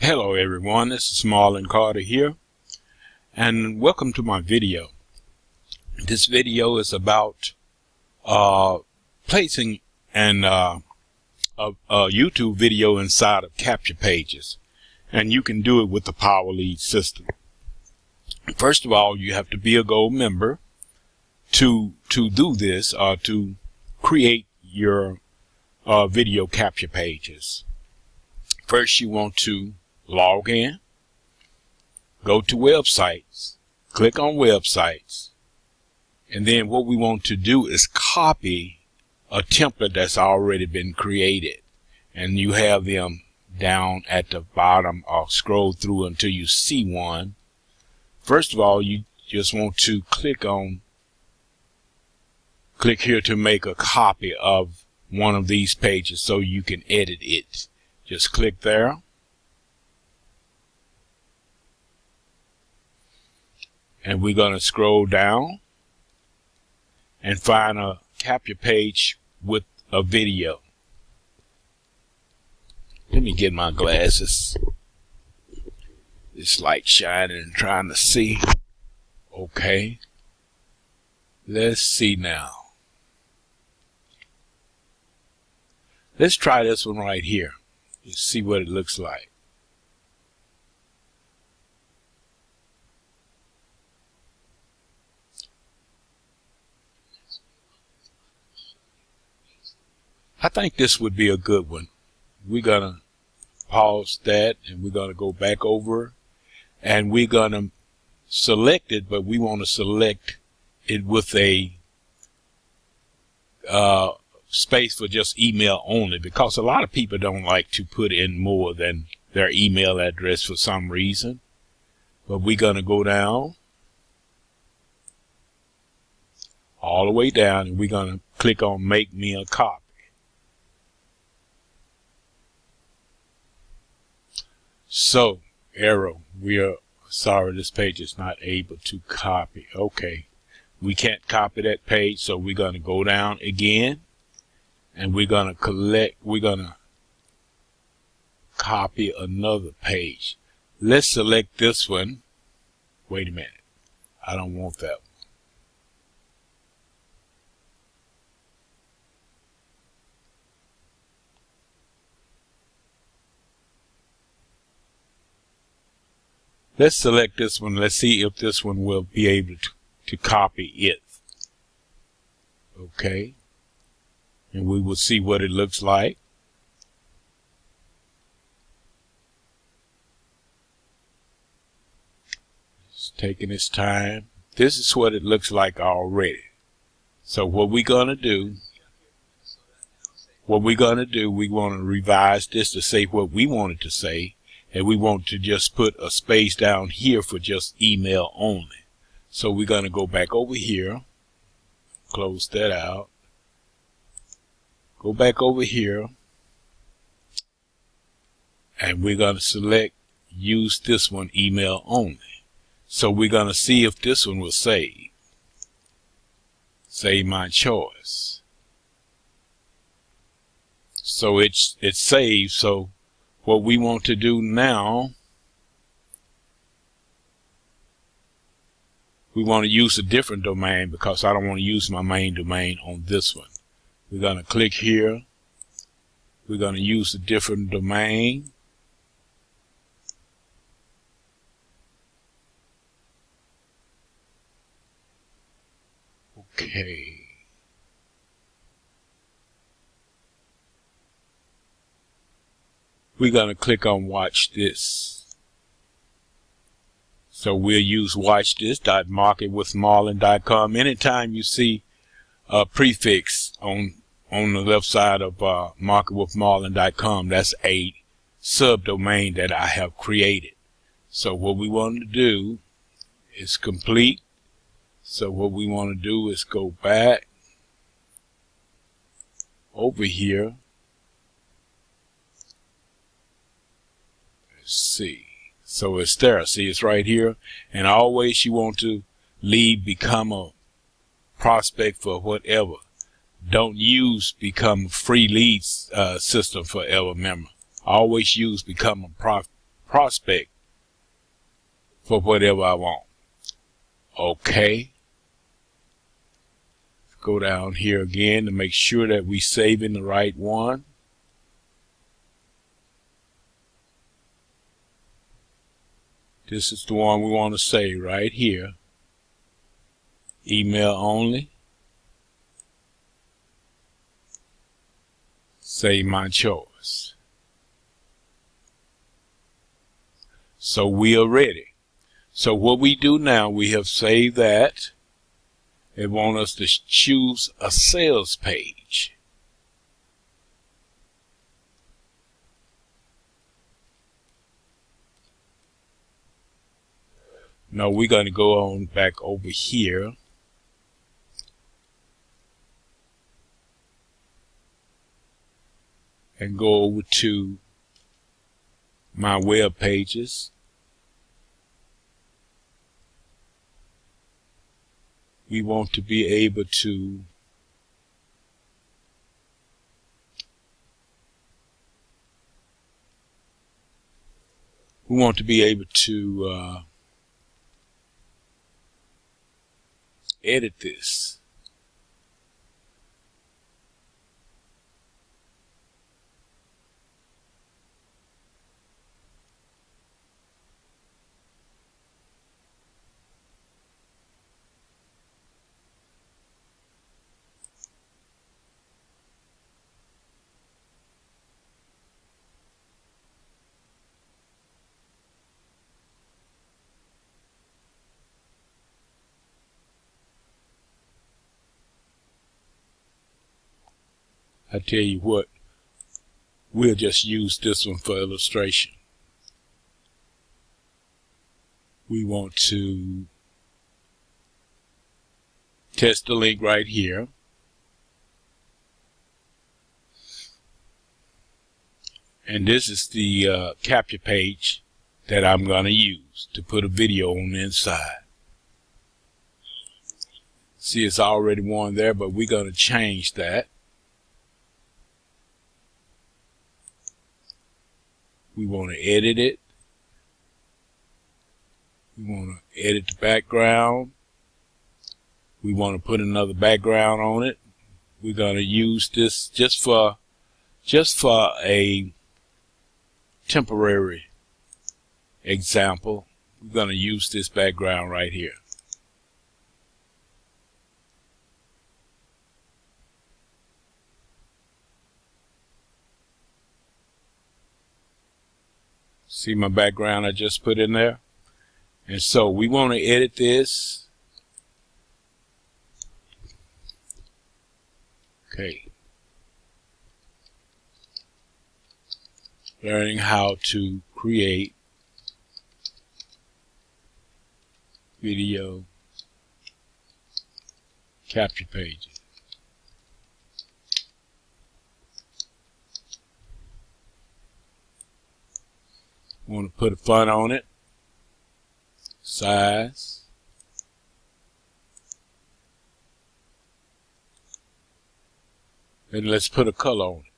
Hello everyone, this is Marlon Carter here, and welcome to my video. This video is about placing a YouTube video inside of capture pages, and you can do it with the PowerLead system. First of all, you have to be a gold member to do this, to create your video capture pages. First, you want to log in, go to websites, click on websites, and then what we want to do is copy a template that's already been created, and you have them down at the bottom, or scroll through until you see one. First of all, you just want to click here to make a copy of one of these pages so you can edit it. Just click there. And we're going to scroll down and find a capture page with a video. Let me get my glasses. This light shining and trying to see. Okay. Let's see now. Let's try this one right here. Let's see what it looks like. I think this would be a good one. We're going to pause that, and we're going to go back over, and we're going to select it, but we want to select it with a space for just email only, because a lot of people don't like to put in more than their email address for some reason. But we're going to go down, all the way down, and we're going to click on Make Me a Copy. So, error, we are sorry, this page is not able to copy. Okay, we can't copy that page, so we're going to go down again, and we're going to copy another page. Let's select this one. Wait a minute, I don't want that one. Let's select this one. Let's see if this one will be able to copy it. Okay. And we will see what it looks like. It's taking its time. This is what it looks like already. So what we're going to do, we want to revise this to say what we want it to say. And we want to just put a space down here for just email only. So we're going to go back over here, close that out, go back over here, and we're going to select use this one, email only. So we're going to see if this one will save. Save my choice. So it's saved. So what we want to do now, we want to use a different domain, because I don't want to use my main domain on this one. We're going to click here. We're going to use a different domain. Okay. We're going to click on watch this. So we'll use watchthis.marketwithmarlon.com. Anytime you see a prefix on the left side of marketwithmarlon.com, that's a subdomain that I have created. So what we want to do is complete. So what we want to do is go back over here. See, so it's there. See, it's right here. And always you want to leave become a prospect for whatever. Don't use become free leads system forever. Remember, always use become a prospect for whatever I want. Okay. Go down here again to make sure that we saving the right one. This is the one we want to save right here. Email only. Save my choice. So we are ready. So what we do now, we have saved that. It wants us to choose a sales page. No, we're going to go on back over here. And go over to my web pages. We want to be able to edit this. I tell you what, we'll just use this one for illustration. We want to test the link right here. And this is the capture page that I'm going to use to put a video on the inside. See, it's already one there, but we're going to change that. We want to edit it. We want to edit the background. We want to put another background on it. We're going to use this just for a temporary example. We're going to use this background right here. See my background I just put in there? And so we want to edit this. Okay. Learning how to create video capture pages. Want to put a font on it, size, and let's put a color on it.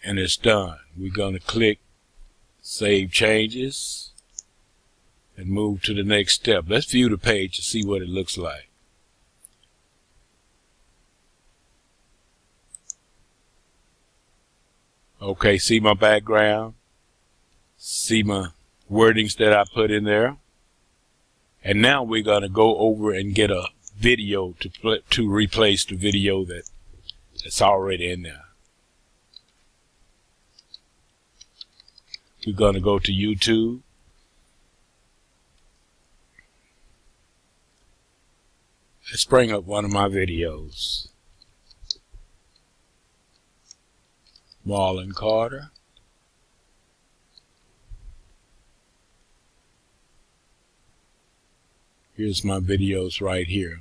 And it's done. We're going to click Save Changes and move to the next step. Let's view the page to see what it looks like. Okay, see my background, see my wordings that I put in there, and now we're going to go over and get a video to replace the video that's already in there. We're going to go to YouTube. Let's bring up one of my videos. Marlon Carter. Here's my videos right here.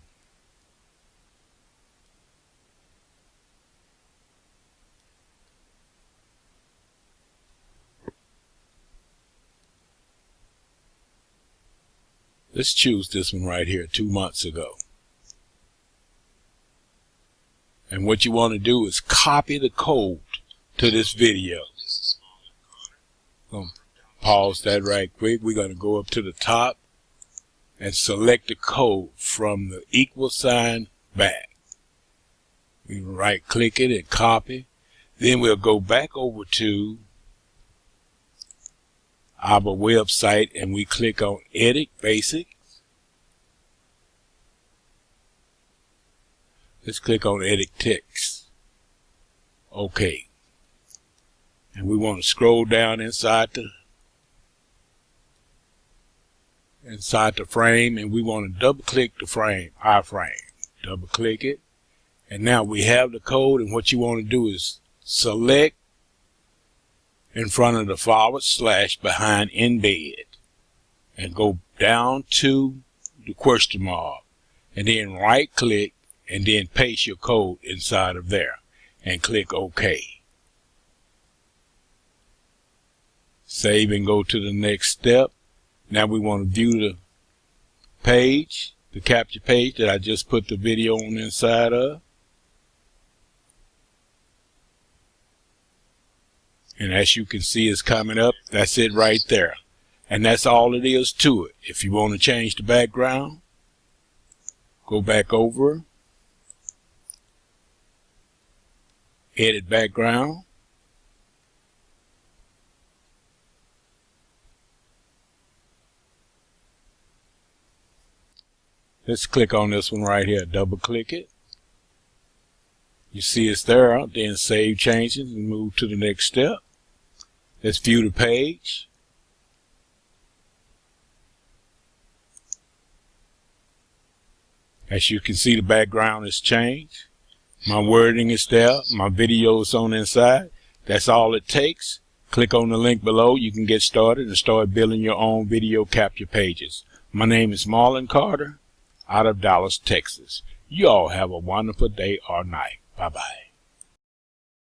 Let's choose this one right here, 2 months ago. And what you want to do is copy the code to this video. This is Gonna pause that right quick. We're going to go up to the top and select the code from the equal sign back. We right click it and copy. Then we'll go back over to our website and we click on Edit Basic. Let's click on Edit Text. OK. And we want to scroll down inside the frame, and we want to double click the frame, our frame. Double click it. And now we have the code, and what you want to do is select in front of the / behind embed and go down to the question mark and then right click and then paste your code inside of there and click OK. Save and go to the next step. Now we want to view the page, the capture page that I just put the video on inside of. And as you can see, it's coming up. That's it right there. And that's all it is to it. If you want to change the background, go back over, edit background. Let's click on this one right here. Double click it. You see it's there. Then save changes and move to the next step. Let's view the page. As you can see, the background has changed. My wording is there. My video is on inside. That's all it takes. Click on the link below. You can get started and start building your own video capture pages. My name is Marlon Carter out of Dallas, Texas. You all have a wonderful day or night. Bye-bye.